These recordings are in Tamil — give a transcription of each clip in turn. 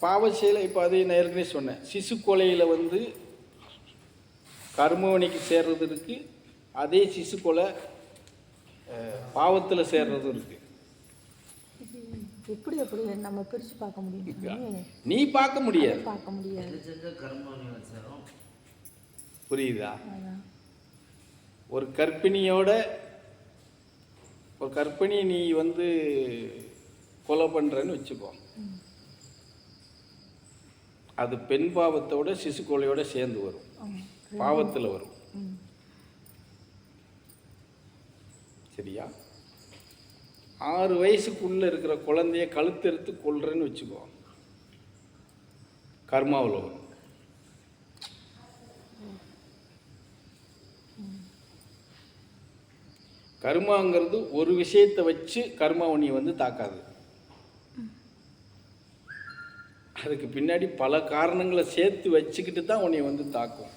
பாவ செயலை இப்போ அது நான் ஏற்கனவே சொன்னேன். சிசு கொலையில் வந்து கர்மவனிக்கு சேர்றது இருக்குது, அதே சிசு கொலை பாவத்தில் சேர்றதும் இருக்குது. எப்படி எப்படி நம்ம பிரித்து பார்க்க முடியும்? நீ பார்க்க முடியாது, பார்க்க முடியாது. புரியுதா? ஒரு கர்ப்பிணியை நீ வந்து கொலை பண்ணுறன்னு வச்சுக்கோ, அது பெண் பாவத்தோட சிசு கொலையோட சேர்ந்து வரும், பாவத்தில் வரும். சரியா? 6 வயசுக்குள்ளே இருக்கிற குழந்தைய கழுத்தெடுத்து கொல்றேன்னு வச்சுக்கோ, கர்மாவில் வரும். கர்மாங்கிறது ஒரு விஷயத்தை வச்சு கர்மாவனியை வந்து தாக்காது. அதுக்கு பின்னாடி பல காரணங்களை சேர்த்து வச்சுக்கிட்டு தான் உன்னை வந்து தாக்கும்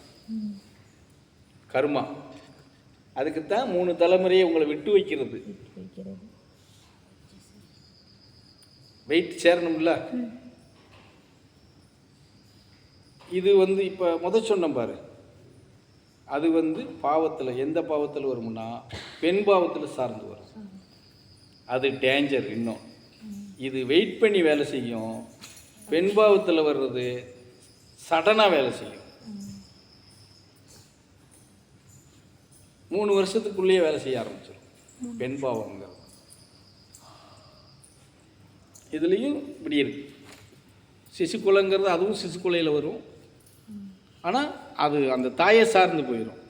கர்மா. அதுக்குத்தான் 3 தலைமுறையை உங்களை விட்டு வைக்கிறது. வெயிட் சேரணும்ல. இது வந்து இப்போ சொன்ன பாரு, அது வந்து பாவத்தில் எந்த பாவத்தில் வரும்னா பெண் பாவத்தில் சார்ந்து வரும். அது டேஞ்சர். இன்னும் இது வெயிட் பண்ணி வேலை செய்யும். பெண் பாவத்தில் வர்றது சடனாக வேலை செய்யும். 3 வருஷத்துக்குள்ளேயே வேலை செய்ய ஆரம்பிச்சிடும் பெண் பாவங்கிறது. இதுலேயும் இப்படி இருக்கு. சிசுக்குலைங்கிறது அதுவும் சிசுக்குலையில் வரும். ஆனால் அது அந்த தாயை சார்ந்து போயிடும்.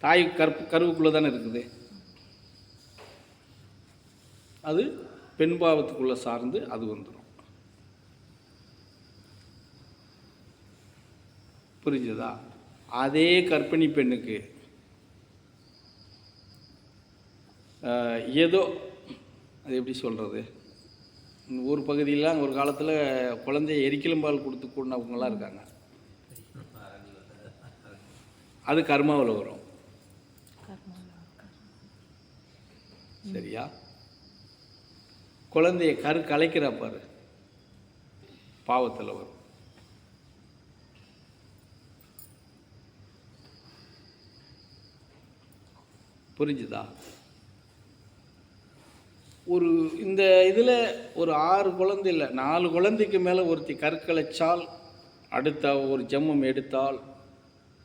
தாய் கருவுக்குள்ளே தானே இருக்குது. அது பெண் பாவத்துக்குள்ளே சார்ந்து அது வந்துடும். புரிஞ்சதா? அதே கர்ப்பிணி பெண்ணுக்கு ஏதோ அது எப்படி சொல்கிறது, ஊர் பகுதியெலாம் ஒரு காலத்தில் குழந்தைய எரிக்கிளம்பால் கொடுத்து கொண்டவங்களாம் இருக்காங்க. அது கர்மாவில் வரும். சரியா? குழந்தைய கலைக்கிறா பாரு, பாவத்தில் வரும். புரிஞ்சுதா? ஒரு இந்த இதில் ஒரு 6 குழந்தை இல்லை 4 குழந்தைக்கு மேலே ஒருத்தி கற்களைச்சால், அடுத்த ஒரு ஜென்மம் எடுத்தால்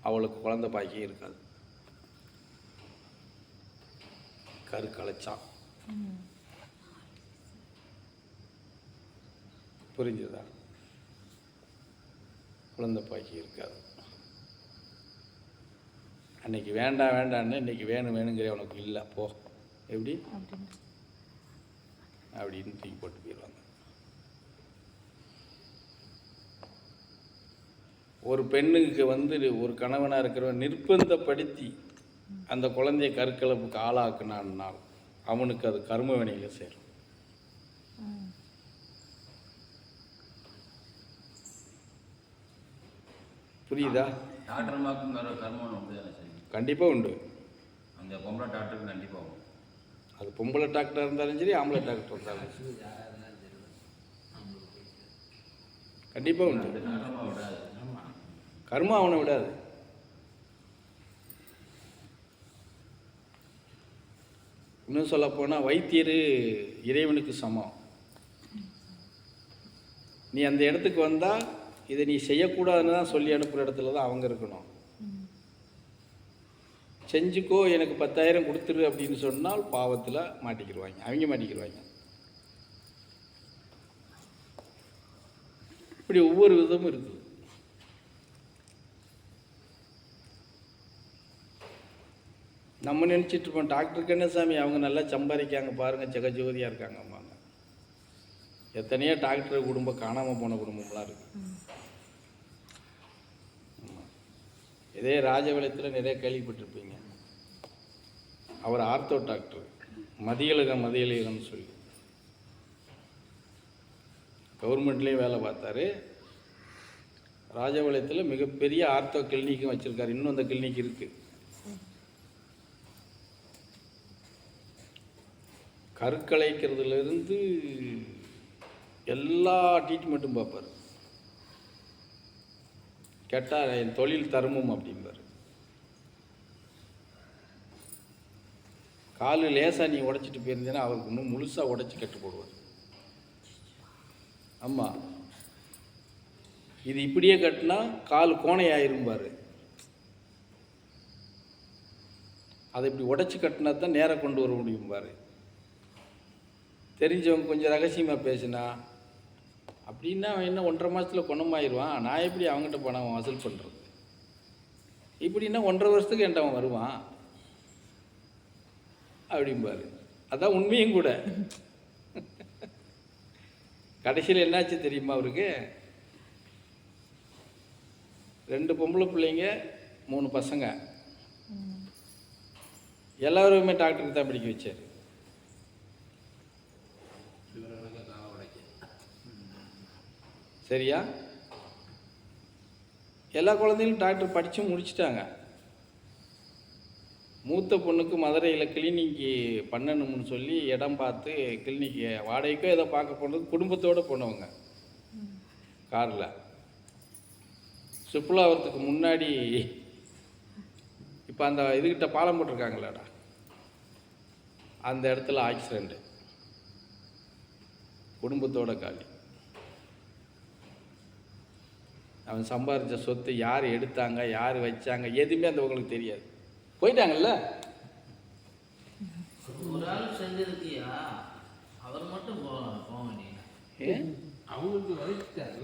அவளுக்கு குழந்தை பாக்கியம் இருக்காது. கற்களைச்சால். புரிஞ்சுதா? குழந்தை பாக்கியம் இருக்காது. அன்னைக்கு வேண்டாம் வேண்டான்னு இன்னைக்கு வேணுங்கிற உனக்கு இல்லை போ எப்படி அப்படின்னு தூக்கி போட்டு போயிடுவாங்க. ஒரு பெண்ணுக்கு வந்து ஒரு கணவனாக இருக்கிறவன் நிர்பந்தப்படுத்தி அந்த குழந்தைய கருக்கலப்புக்கு ஆளாக்குனான்னால் அவனுக்கு அது கர்ம வினையில் சேரும். புரியுதா? கண்டிப்பாக உண்டு. அந்த பொம்பளை டாக்டருக்கு கண்டிப்பாக உண்டு. அது பொம்பளை டாக்டராக இருந்தாலும் சரி, ஆம்பளை டாக்டர் இருந்தாலும் சரி, கண்டிப்பாக உண்டு. கர்மா அவனை விடாது. இன்னும் சொல்லப்போனால் வைத்தியர் இறைவனுக்கு சமம். நீ அந்த இடத்துக்கு வந்தால் இதை நீ செய்யக்கூடாதுன்னு தான் சொல்லி அனுப்புகிற இடத்துல தான் அவங்க இருக்கணும். செஞ்சுக்கோ எனக்கு 10,000 கொடுத்துரு அப்படின்னு சொன்னால் பாவத்தில் மாட்டிக்கிடுவாங்க, அவங்க மாட்டிக்கிடுவாங்க. இப்படி ஒவ்வொரு விதமும் இருக்குது. நம்ம நினச்சிட்டு இருப்போம் டாக்டருக்கு என்ன சாமி அவங்க நல்லா சம்பாதிக்காங்க பாருங்கள், ஜெகஜோதியாக இருக்காங்க. அம்மாங்க எத்தனையோ டாக்டர் குடும்பம் காணாமல் போன குடும்பம்லாம் இருக்குது. இதே ராஜபாளையத்தில் நிறைய கேள்விப்பட்டிருப்பீங்க. அவர் ஆர்த்தோ டாக்டர், மதியழகன் சொல்லி கவர்மெண்ட்லேயும் வேலை பார்த்தாரு. ராஜபாளையத்தில் மிகப்பெரிய ஆர்த்தோ கிளினிக்கும் வச்சுருக்காரு. இன்னும் அந்த கிளினிக் இருக்குது. கருக்கலைக்கிறதுலேருந்து எல்லா ட்ரீட்மெண்ட்டும் பார்ப்பார். கேட்டால் என் தொழில் தர்மம் அப்படிம்பார். காலு லேசாக நீ உடைச்சிட்டு போயிருந்தேன்னா அவருக்கு இன்னும் முழுசாக உடைச்சி கட்டு போடுவார். ஆமாம், இது இப்படியே கட்டினா கால் கோணையாயிரும்பார். அதை இப்படி உடைச்சி கட்டினா தான் நேராக கொண்டு வர முடியும்பார். தெரிஞ்சவங்க கொஞ்சம் ரகசியமாக பேசுனா அப்படின்னா அவன் என்ன 1.5 மாதத்தில் குணமாயிருவான், நான் எப்படி அவங்ககிட்ட பணம் வசூல் பண்ணுறது? இப்படின்னா 1.5 வருஷத்துக்கு என்கிட்ட அவன் வருவான் அப்படிம்பாரு. அதான் உண்மையும் கூட. கடைசியில் என்னாச்சு தெரியுமா அவருக்கு? 2 பொம்பளை பிள்ளைங்க 3 பசங்க. எல்லாருமே டாக்டருக்கு தான் படிக்க வச்சார். சரியா? எல்லா குழந்தைகளும் டாக்டர் படித்து முடிச்சிட்டாங்க. மூத்த பொண்ணுக்கு மதுரையில் கிளினிக்கு பண்ணணும்னு சொல்லி இடம் பார்த்து கிளினிக்கு வாடகைக்கோ ஏதோ பார்க்க போனது, குடும்பத்தோடு போனவங்க காரில். சுற்றுலாவரத்துக்கு முன்னாடி இப்போ அந்த இதுகிட்ட பாலம் போட்டிருக்காங்களாடா, அந்த இடத்துல ஆக்சிடெண்ட்டு, குடும்பத்தோட காலி. அவன் சம்பாதிச்ச சொத்து யார் எடுத்தாங்க, யார் வச்சாங்க, எதுவுமே அந்த உங்களுக்கு தெரியாது. போயிட்டாங்கல்ல. ஒரு ஆள் செஞ்சதுக்கியா அவர் மட்டும் போக வேண்டிய அவங்களுக்கு வரைச்சிட்டாங்க.